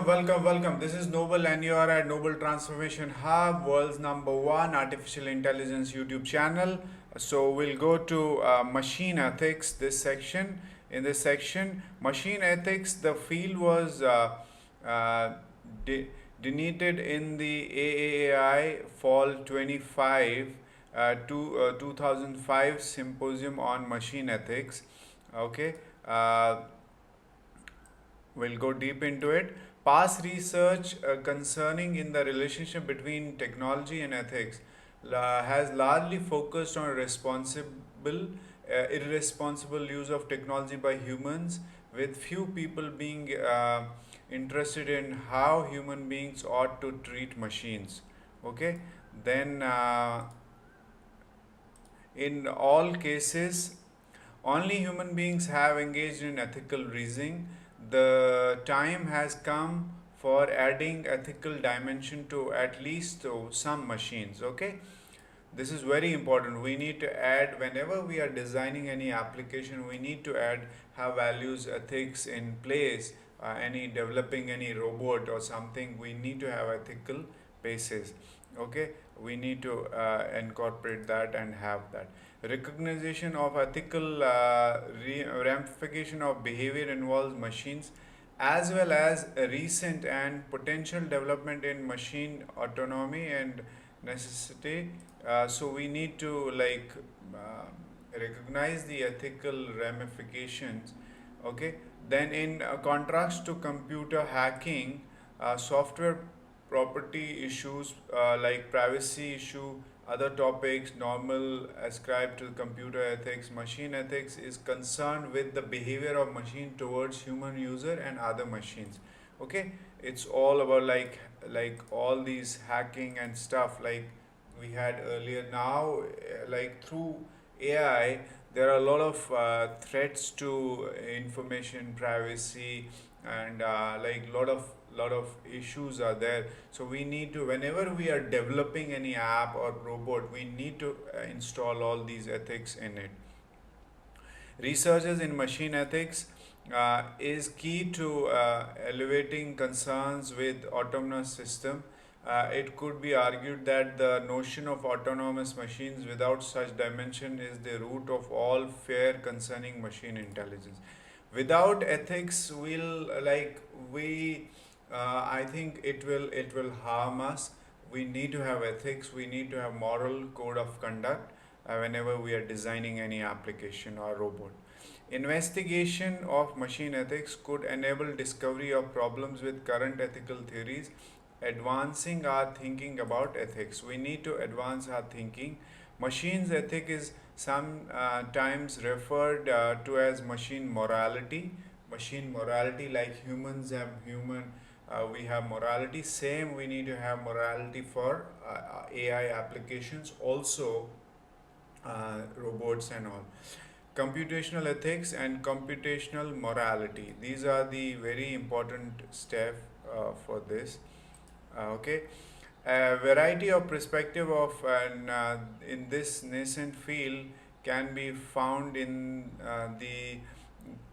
welcome. This is Noble, and you are at Noble Transformation Hub, world's #1 artificial intelligence YouTube channel. So we'll go to machine ethics. This section. In this section, machine ethics, the field was uh, de- denoted in the AAI Fall 25 to 2005 Symposium on Machine Ethics. Okay. We'll go deep into it. Past research concerning in the relationship between technology and ethics has largely focused on irresponsible use of technology by humans, with few people being interested in how human beings ought to treat machines. Okay, then in all cases, only human beings have engaged in ethical reasoning. The time has come for adding ethical dimension to at least some machines. Okay, this is very important. We need to add, whenever we are designing any application, we need to add have values, ethics in place. Any developing any robot or something, we need to have ethical basis. Okay, we need to incorporate that and have that recognition of ethical ramification of behavior involves machines, as well as a recent and potential development in machine autonomy and necessity. So we need to recognize the ethical ramifications. Okay, then in contrast to computer hacking, software property issues like privacy issue, other topics normal ascribed to computer ethics, machine ethics is concerned with the behavior of machine towards human user and other machines. Okay, it's all about like all these hacking and stuff like we had earlier. Now like through AI, there are a lot of threats to information privacy, and like lot of issues are there. So we need to, whenever we are developing any app or robot, we need to install all these ethics in it. Researchers in machine ethics is key to elevating concerns with autonomous system. It could be argued that the notion of autonomous machines without such dimension is the root of all fear concerning machine intelligence. Without ethics, I think it will harm us. We need to have ethics. We need to have moral code of conduct whenever we are designing any application or robot. Investigation of machine ethics could enable discovery of problems with current ethical theories, advancing our thinking about ethics. We need to advance our thinking. Machines ethic is sometimes referred to as machine morality. Machine morality, like humans have human, we have morality. Same, we need to have morality for AI applications, also robots and all. Computational ethics and computational morality, these are the very important step for this. Okay, a variety of perspective of an in this nascent field can be found in the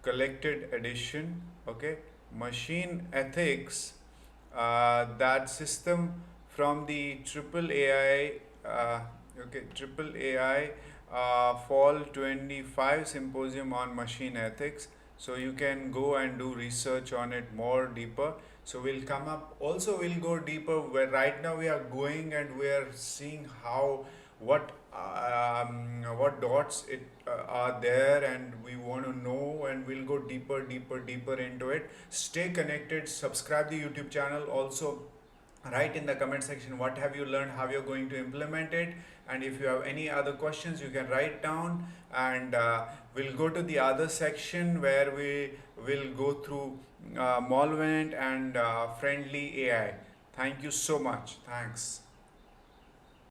collected edition. Okay, machine ethics, that system from the triple AI, triple AI fall 25 symposium on machine ethics. So you can go and do research on it more deeper. So we'll come up, also we'll go deeper, where right now we are going and we are seeing how what dots it are there, and we want to know, and we'll go deeper into it. Stay connected, subscribe the YouTube channel. Also write in the comment section what have you learned, how you're going to implement it, and if you have any other questions you can write down, and we'll go to the other section where we will go through malevolent and friendly AI. Thank you so much. Thanks.